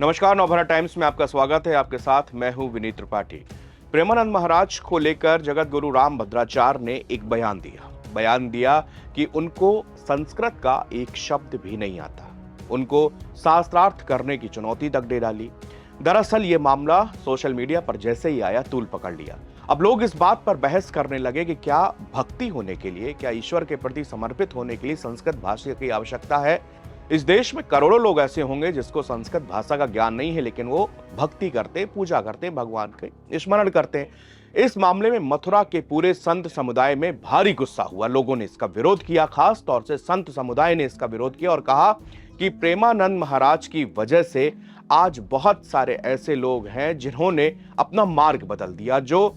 नमस्कार, नवभारत टाइम्स में आपका स्वागत है। आपके साथ मैं हूं विनीत त्रिपाठी। प्रेमानंद महाराज को लेकर जगत गुरु रामभद्राचार्य ने एक बयान दिया कि उनको संस्कृत का एक शब्द भी नहीं आता। उनको शास्त्रार्थ करने की चुनौती तक दे डाली। दरअसल ये मामला सोशल मीडिया पर जैसे ही आया तूल पकड़ लिया। अब लोग इस बात पर बहस करने लगे कि क्या भक्ति होने के लिए, क्या ईश्वर के प्रति समर्पित होने के लिए संस्कृत भाषा की आवश्यकता है। इस देश में करोड़ों लोग ऐसे होंगे जिसको संस्कृत भाषा का ज्ञान नहीं है, लेकिन वो भक्ति करते, पूजा करते, भगवान के स्मरण करते हैं। इस मामले में मथुरा के पूरे संत समुदाय में भारी गुस्सा हुआ। लोगों ने इसका विरोध किया, खास तौर से संत समुदाय ने इसका विरोध किया और कहा कि प्रेमानंद महाराज की वजह से आज बहुत सारे ऐसे लोग हैं जिन्होंने अपना मार्ग बदल दिया। जो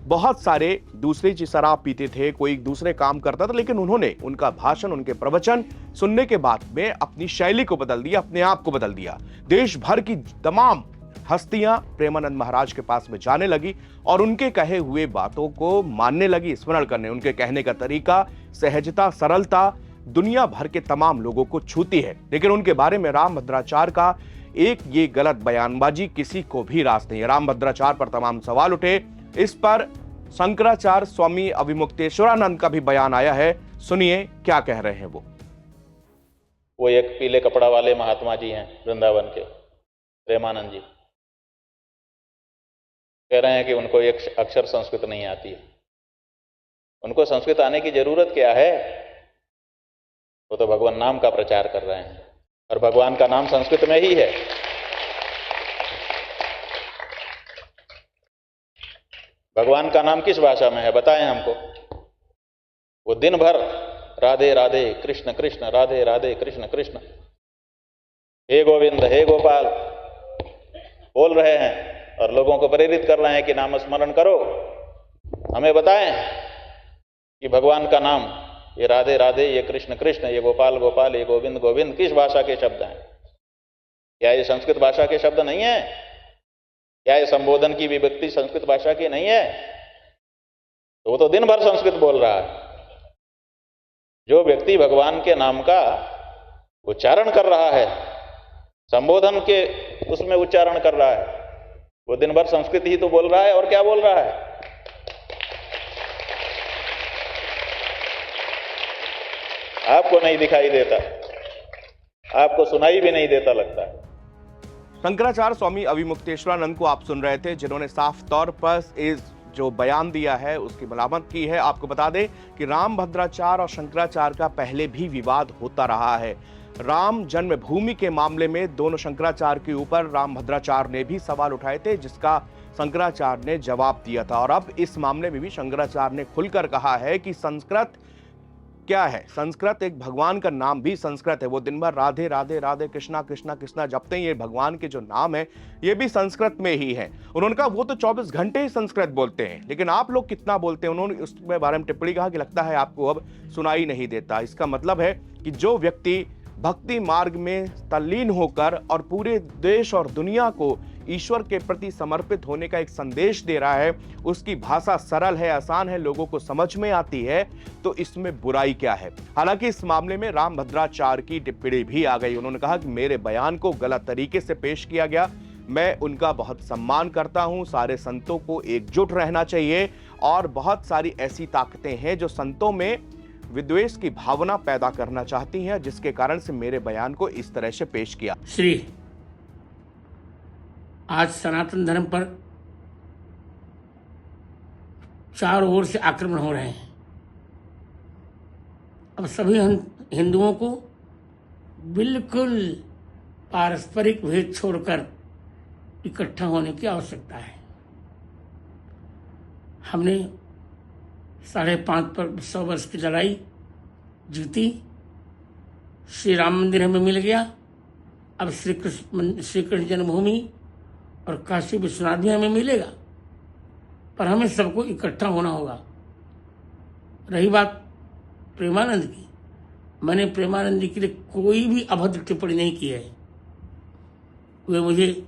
बहुत सारे दूसरी चीज शराब पीते थे, कोई दूसरे काम करता था, लेकिन उन्होंने उनका भाषण, उनके प्रवचन सुनने के बाद में अपनी शैली को बदल दिया, अपने आप को बदल दिया। देश भर की तमाम हस्तियां प्रेमानंद महाराज के पास में जाने लगी और उनके कहे हुए बातों को मानने लगी, स्मरण करने। उनके कहने का तरीका, सहजता, सरलता दुनिया भर के तमाम लोगों को छूती है। लेकिन उनके बारे में रामभद्राचार्य का एक ये गलत बयानबाजी किसी को भी रास नहीं है। रामभद्राचार्य पर तमाम सवाल उठे। इस पर शंकराचार्य स्वामी अविमुक्तेश्वरानंद का भी बयान आया है। सुनिए क्या कह रहे हैं वो एक पीले कपड़ा वाले महात्मा जी हैं वृंदावन के, प्रेमानंद जी। कह रहे हैं कि उनको एक अक्षर संस्कृत नहीं आती है। उनको संस्कृत आने की जरूरत क्या है? वो तो भगवान नाम का प्रचार कर रहे हैं और भगवान का नाम संस्कृत में ही है। भगवान का नाम किस भाषा में है बताएं हमको। वो दिन भर राधे राधे कृष्ण कृष्ण, राधे राधे कृष्ण कृष्ण, हे गोविंद हे गोपाल बोल रहे हैं और लोगों को प्रेरित कर रहे हैं कि नाम स्मरण करो। हमें बताएं कि भगवान का नाम, ये राधे राधे, ये कृष्ण कृष्ण, ये गोपाल गोपाल, ये गोविंद गोविंद किस भाषा के शब्द हैं? क्या ये संस्कृत भाषा के शब्द नहीं है? क्या ये संबोधन की विभक्ति संस्कृत भाषा की नहीं है? तो वो तो दिन भर संस्कृत बोल रहा है। जो व्यक्ति भगवान के नाम का उच्चारण कर रहा है, संबोधन के उसमें उच्चारण कर रहा है, वो दिन भर संस्कृत ही तो बोल रहा है। और क्या बोल रहा है? आपको नहीं दिखाई देता, आपको सुनाई भी नहीं देता लगता है। शंकराचार्य स्वामी अविमुक्तेश्वरानंद को आप सुन रहे थे, जिन्होंने साफ तौर पर इस जो बयान दिया है उसकी मलामत की है। आपको बता दें कि रामभद्राचार्य और शंकराचार्य का पहले भी विवाद होता रहा है। राम जन्मभूमि के मामले में दोनों शंकराचार्य के ऊपर रामभद्राचार्य ने भी सवाल उठाए थे, जिसका शंकराचार्य ने जवाब दिया था। और अब इस मामले में भी शंकराचार्य ने खुलकर कहा है कि संस्कृत क्या है। संस्कृत एक भगवान का नाम भी संस्कृत है। वो दिन भर राधे राधे राधे कृष्णा कृष्णा कृष्णा जपते हैं। ये भगवान के जो नाम है ये भी संस्कृत में ही है। उन्होंने कहा वो तो 24 घंटे ही संस्कृत बोलते हैं, लेकिन आप लोग कितना बोलते हैं? उन्होंने उसके बारे में टिप्पणी कहा कि लगता है आपको अब सुनाई नहीं देता। इसका मतलब है कि जो व्यक्ति भक्ति मार्ग में तल्लीन होकर और पूरे देश और दुनिया को ईश्वर के प्रति समर्पित होने का एक संदेश दे रहा है, उसकी भाषा सरल है, आसान है, लोगों को समझ में आती है, तो इसमें बुराई क्या है? हालांकि इस मामले में रामभद्राचार्य की टिप्पणी भी आ गई। उन्होंने कहा कि मेरे बयान को गलत तरीके से पेश किया गया, मैं उनका बहुत सम्मान करता हूं। सारे संतों को एकजुट रहना चाहिए और बहुत सारी ऐसी ताकतें हैं जो संतों में विद्वेष की भावना पैदा करना चाहती हैं, जिसके कारण से मेरे बयान को इस तरह से पेश किया। श्री आज सनातन धर्म पर चारों ओर से आक्रमण हो रहे हैं। अब सभी हिंदुओं को बिल्कुल पारस्परिक भेद छोड़कर इकट्ठा होने की आवश्यकता है। हमने 5.5 पर 100 वर्ष की लड़ाई जीती, श्री राम मंदिर हमें मिल गया। अब श्री कृष्ण जन्मभूमि और काशी विश्वनाथ भी हमें मिलेगा, पर हमें सबको इकट्ठा होना होगा। रही बात प्रेमानंद की, मैंने प्रेमानंद जी के लिए कोई भी अभद्र टिप्पणी नहीं की है। वे मुझे,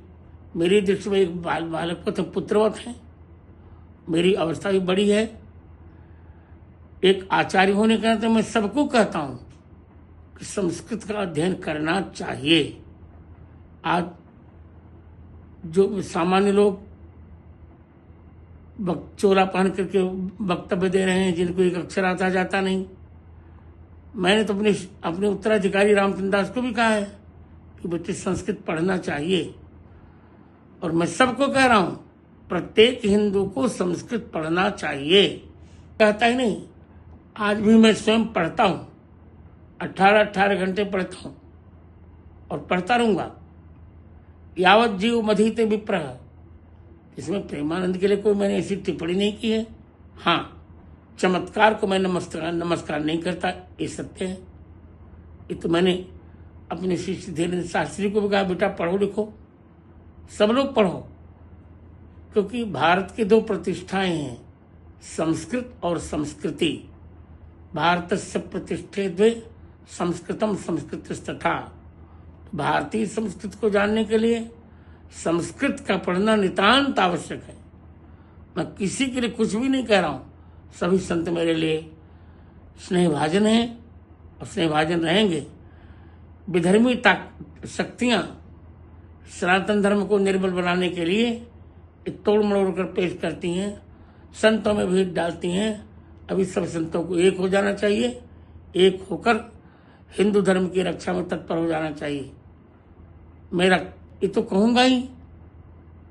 मेरी दृष्टि में एक बालक तो पुत्रवत हैं, मेरी अवस्था भी बड़ी है। एक आचार्य होने के नाते मैं सबको कहता हूँ कि संस्कृत का अध्ययन करना चाहिए। आज जो सामान्य लोग चोला पहन करके वक्तव्य दे रहे हैं, जिनको एक अक्षर आता जाता नहीं। मैंने तो अपने उत्तराधिकारी रामचंद्र दास को भी कहा है कि बच्चे संस्कृत पढ़ना चाहिए, और मैं सबको कह रहा हूं प्रत्येक हिंदू को संस्कृत पढ़ना चाहिए। कहता ही नहीं, आज भी मैं स्वयं पढ़ता हूं, 18 घंटे पढ़ता हूं और पढ़ता रहूंगा। यावत जीव मधीते विप्रह, इसमें प्रेमानंद के लिए कोई मैंने ऐसी टिप्पणी नहीं की है। हाँ, चमत्कार को मैं नमस्कार नहीं करता, ये सत्य है। ये तो मैंने अपने शिष्य धीरेन्द्र शास्त्री को भी कहा, बेटा पढ़ो लिखो, सब लोग पढ़ो, क्योंकि भारत की दो प्रतिष्ठाएं हैं, संस्कृत और संस्कृति। भारतस्य प्रतिष्ठे द्वे संस्कृतम संस्कृतस्तथा। भारतीय संस्कृति को जानने के लिए संस्कृत का पढ़ना नितांत आवश्यक है। मैं किसी के लिए कुछ भी नहीं कह रहा हूं, सभी संत मेरे लिए स्नेहभाजन हैं और स्नेहभाजन रहेंगे। विधर्मी शक्तियां सनातन धर्म को निर्बल बनाने के लिए तोड़ मरोड़ कर पेश करती हैं, संतों में भेद डालती हैं। अभी सब संतों को एक हो जाना चाहिए, एक होकर हिंदू धर्म की रक्षा में तत्पर हो जाना चाहिए। मेरा ये तो कहूंगा ही,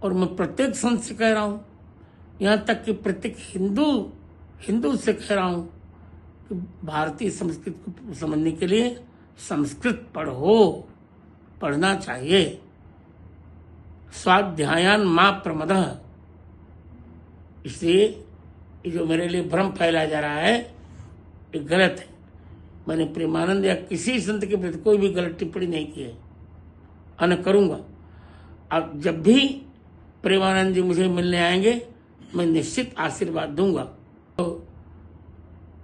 और मैं प्रत्येक संत से कह रहा हूं, यहां तक कि प्रत्येक हिंदू से कह रहा हूं कि भारतीय संस्कृति को समझने के लिए संस्कृत पढ़ो, पढ़ना चाहिए। स्वाध्यायान मां प्रमदः। इसलिए ये जो मेरे लिए भ्रम फैलाया जा रहा है, ये गलत है। मैंने प्रेमानंद या किसी संत के प्रति कोई भी गलत टिप्पणी नहीं की है, और न करूंगा। अब जब भी प्रेमानंद जी मुझे मिलने आएंगे, मैं निश्चित आशीर्वाद दूंगा, तो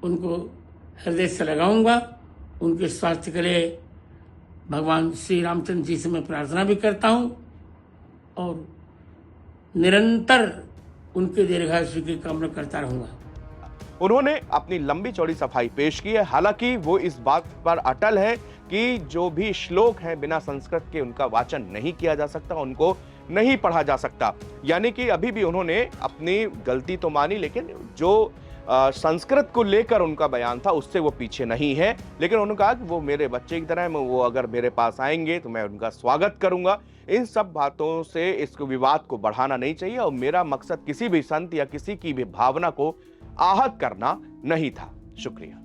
उनको हृदय से लगाऊंगा। उनके स्वास्थ्य के लिए भगवान श्री रामचंद्र जी से मैं प्रार्थना भी करता हूं, और निरंतर उनके दीर्घायु की कामना करता रहूंगा। उन्होंने अपनी लंबी चौड़ी सफाई पेश की है। हालांकि वो इस बात पर अटल है कि जो भी श्लोक हैं बिना संस्कृत के उनका वाचन नहीं किया जा सकता, उनको नहीं पढ़ा जा सकता। यानी कि अभी भी उन्होंने अपनी गलती तो मानी, लेकिन जो संस्कृत को लेकर उनका बयान था उससे वो पीछे नहीं है। लेकिन उन्होंने कहा कि वो मेरे बच्चे की तरह है, वो अगर मेरे पास आएंगे तो मैं उनका स्वागत करूंगा। इन सब बातों से इसको विवाद को बढ़ाना नहीं चाहिए, और मेरा मकसद किसी भी संत या किसी की भी भावना को आहत करना नहीं था। शुक्रिया।